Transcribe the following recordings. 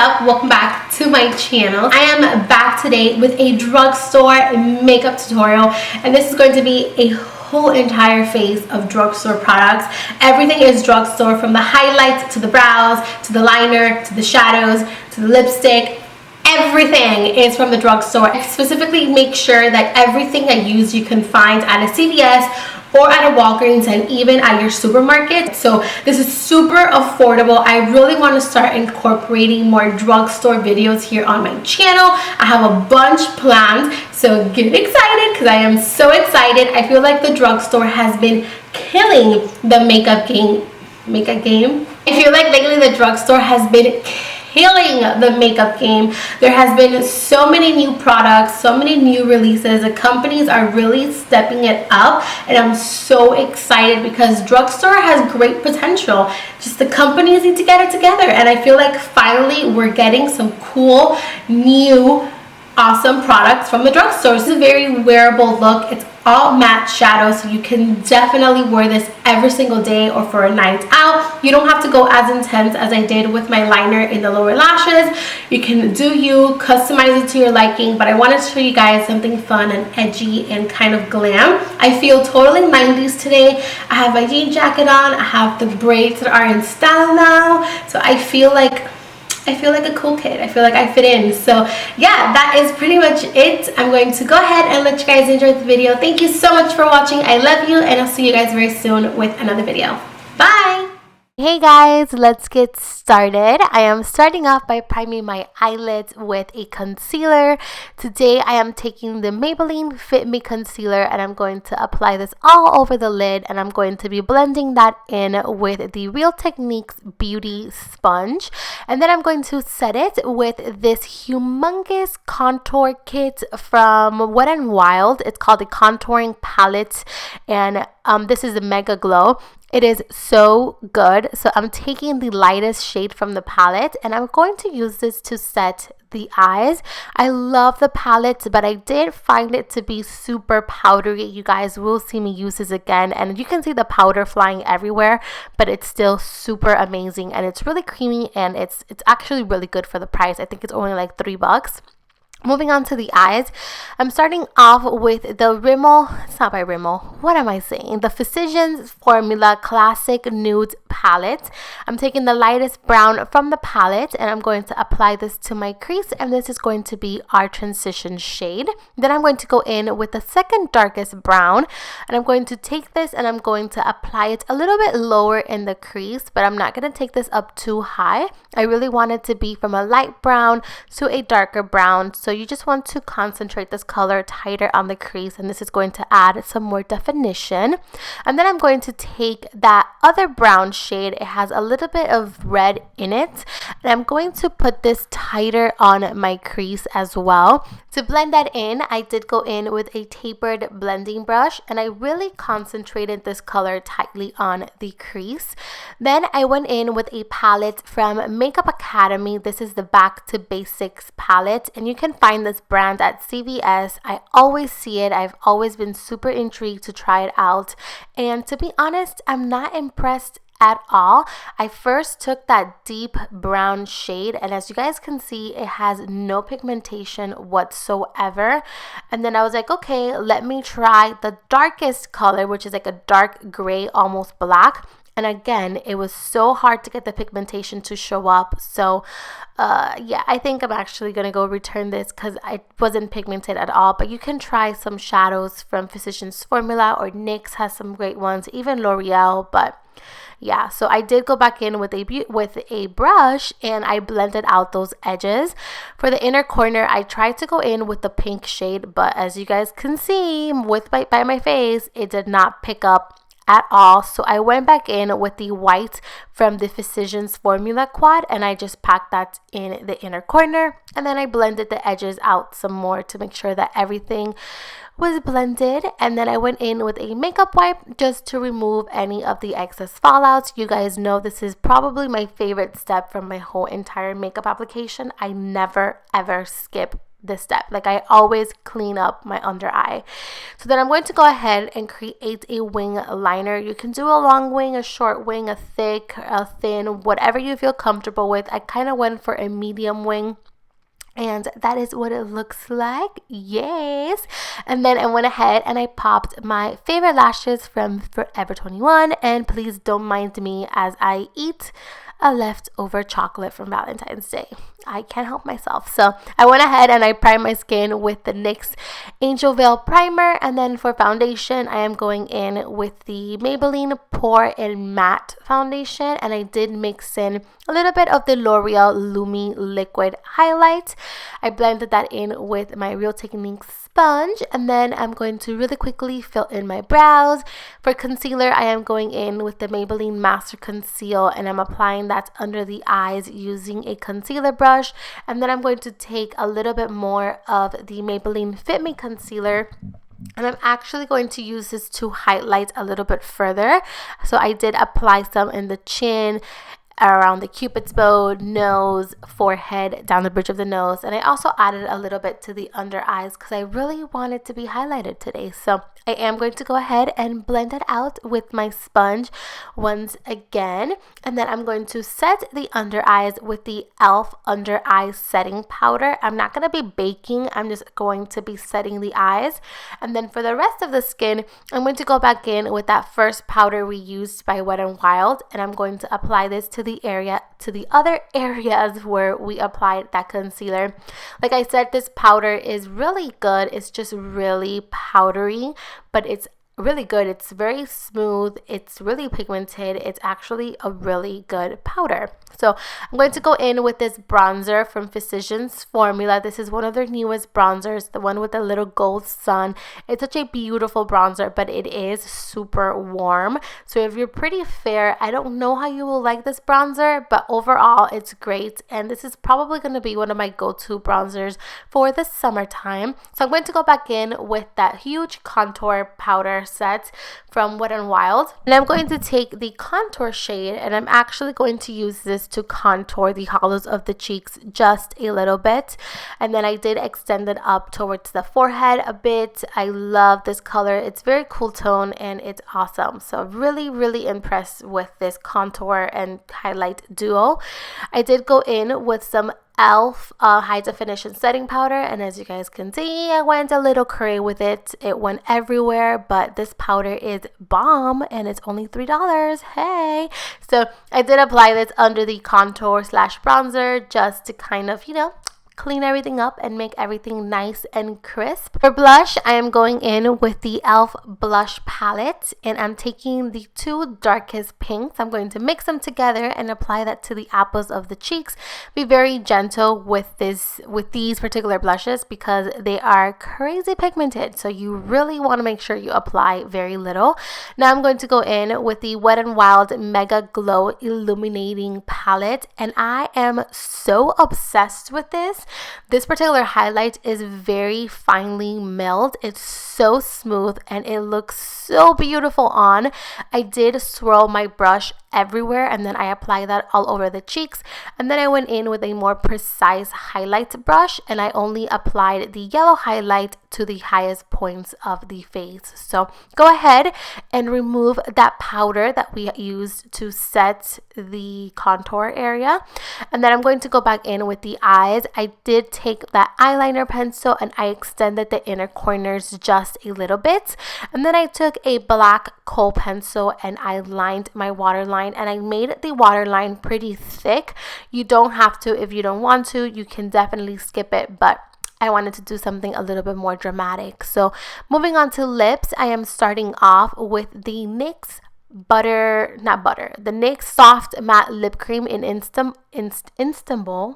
up? Welcome back to my channel. I am back today with a drugstore makeup tutorial, and this is going to be a whole entire face of drugstore products. Everything is drugstore, from the highlights to the brows to the liner to the shadows to the lipstick. Everything is from the drugstore. I specifically make sure that everything I use you can find at a CVS or at a Walgreens and even at your supermarket. So this is super affordable. I really want to start incorporating more drugstore videos here on my channel. I have a bunch planned, so get excited because I am so excited. I feel like the drugstore has been killing the makeup game. I feel like lately the drugstore has been killing the makeup game. There has been so many new products, so many new releases. The companies are really stepping it up, and I'm so excited because drugstore has great potential. Just the companies need to get it together, and I feel like finally we're getting some cool new awesome products from the drugstore. This is a very wearable look. It's all matte shadow, so you can definitely wear this every single day or for a night out. You don't have to go as intense as I did with my liner in the lower lashes. You can do you, customize it to your liking, but I wanted to show you guys something fun and edgy and kind of glam. I feel totally 90s today. I have my jean jacket on. I have the braids that are in style now, so I feel like a cool kid. I feel like I fit in. So yeah, that is pretty much it. I'm going to go ahead and let you guys enjoy the video. Thank you so much for watching. I love you, and I'll see you guys very soon with another video. Bye! Hey guys, let's get started. I am starting off by priming my eyelids with a concealer. Today I am taking the Maybelline Fit Me concealer, and I'm going to apply this all over the lid, and I'm going to be blending that in with the Real Techniques Beauty Sponge. And then I'm going to set it with this humongous contour kit from Wet n Wild. It's called the Contouring Palette, and this is the Mega Glow. It is so good. So I'm taking the lightest shade from the palette, and I'm going to use this to set the eyes. I love the palette, but I did find it to be super powdery. You guys will see me use this again, and you can see the powder flying everywhere, but it's still super amazing, and it's really creamy, and it's actually really good for the price. I think it's only like $3. Moving on to the eyes, I'm starting off with the Rimmel, it's not by Rimmel, what am I saying? The Physicians Formula Classic Nudes palette. I'm taking the lightest brown from the palette, and I'm going to apply this to my crease, and this is going to be our transition shade. Then I'm going to go in with the second darkest brown, and I'm going to take this and I'm going to apply it a little bit lower in the crease, but I'm not going to take this up too high. I really want it to be from a light brown to a darker brown. So you just want to concentrate this color tighter on the crease, and this is going to add some more definition. And then I'm going to take that other brown shade. It has a little bit of red in it, and I'm going to put this tighter on my crease as well. To blend that in, I did go in with a tapered blending brush, and I really concentrated this color tightly on the crease. Then I went in with a palette from Makeup Academy. This is the Back to Basics palette, and you can find this brand at CVS. I always see it. I've always been super intrigued to try it out, and to be honest, I'm not impressed at all. I first took that deep brown shade, and as you guys can see, it has no pigmentation whatsoever. And then I was like, okay, let me try the darkest color, which is like a dark gray, almost black. And again, it was so hard to get the pigmentation to show up. So yeah, I think I'm actually going to go return this because I wasn't pigmented at all. But you can try some shadows from Physicians Formula, or NYX has some great ones, even L'Oreal. But yeah, so I did go back in with a brush, and I blended out those edges. For the inner corner, I tried to go in with the pink shade, but as you guys can see by my face, it did not pick up at all. So I went back in with the white from the Physicians Formula Quad, and I just packed that in the inner corner, and then I blended the edges out some more to make sure that everything was blended. And then I went in with a makeup wipe just to remove any of the excess fallouts. You guys know this is probably my favorite step from my whole entire makeup application. I never ever skip this step. Like, I always clean up my under eye. So then I'm going to go ahead and create a wing liner. You can do a long wing, a short wing, a thick, a thin, whatever you feel comfortable with. I kind of went for a medium wing, and that is what it looks like. Yes. And then I went ahead and I popped my favorite lashes from Forever 21. And please don't mind me as I eat a leftover chocolate from Valentine's Day. I can't help myself. So I went ahead and I primed my skin with the NYX Angel Veil Primer. And then for foundation, I am going in with the Maybelline Pore and Matte Foundation. And I did mix in a little bit of the L'Oreal Lumi Liquid Highlight. I blended that in with my Real Technique sponge, and then I'm going to really quickly fill in my brows. For concealer, I am going in with the Maybelline Master Conceal, and I'm applying that under the eyes using a concealer brush. And then I'm going to take a little bit more of the Maybelline Fit Me concealer, and I'm actually going to use this to highlight a little bit further. So I did apply some in the chin, around the cupid's bow, nose, forehead, down the bridge of the nose, and I also added a little bit to the under eyes because I really wanted to be highlighted today. So I am going to go ahead and blend it out with my sponge once again, and then I'm going to set the under eyes with the e.l.f. under eye setting powder. I'm not going to be baking, I'm just going to be setting the eyes. And then for the rest of the skin, I'm going to go back in with that first powder we used by Wet n Wild, and I'm going to apply this to the other areas where we applied that concealer. Like I said, this powder is really good. It's just really powdery, but it's really good. It's very smooth. It's really pigmented. It's actually a really good powder. So I'm going to go in with this bronzer from Physicians Formula. This is one of their newest bronzers, the one with the little gold sun. It's such a beautiful bronzer, but it is super warm. So if you're pretty fair, I don't know how you will like this bronzer, but overall it's great. And this is probably going to be one of my go-to bronzers for the summertime. So I'm going to go back in with that huge contour powder set from Wet n Wild, and I'm going to take the contour shade, and I'm actually going to use this to contour the hollows of the cheeks just a little bit. And then I did extend it up towards the forehead a bit. I love this color. It's very cool tone and it's awesome. So really impressed with this contour and highlight duo. I did go in with some e.l.f. High Definition Setting Powder, and as you guys can see, I went a little crazy with it. It went everywhere, but this powder is bomb and it's only $3. Hey! So I did apply this under the contour slash bronzer just to kind of, clean everything up and make everything nice and crisp. For blush, I am going in with the e.l.f. blush palette, and I'm taking the two darkest pinks. I'm going to mix them together and apply that to the apples of the cheeks. Be very gentle with these particular blushes because they are crazy pigmented, so you really want to make sure you apply very little. Now I'm going to go in with the Wet n Wild Mega Glow Illuminating palette, and I am so obsessed with this. This particular highlight is very finely milled. It's so smooth and it looks so beautiful on. I did swirl my brush everywhere, and then I applied that all over the cheeks, and then I went in with a more precise highlight brush, and I only applied the yellow highlight to the highest points of the face. So go ahead and remove that powder that we used to set the contour area, and then I'm going to go back in with the eyes. I did take that eyeliner pencil and I extended the inner corners just a little bit, and then I took a black kohl pencil and I lined my waterline, and I made the waterline pretty thick. You don't have to if you don't want to. You can definitely skip it, but I wanted to do something a little bit more dramatic. So moving on to lips, I am starting off with the NYX the NYX Soft Matte Lip Cream in Istanbul.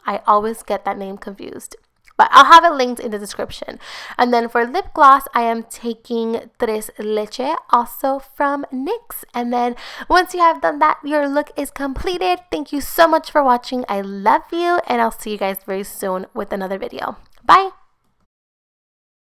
I always get that name confused, but I'll have it linked in the description. And then for lip gloss, I am taking Tres Leches, also from NYX. And then once you have done that, your look is completed. Thank you so much for watching. I love you, and I'll see you guys very soon with another video. Bye!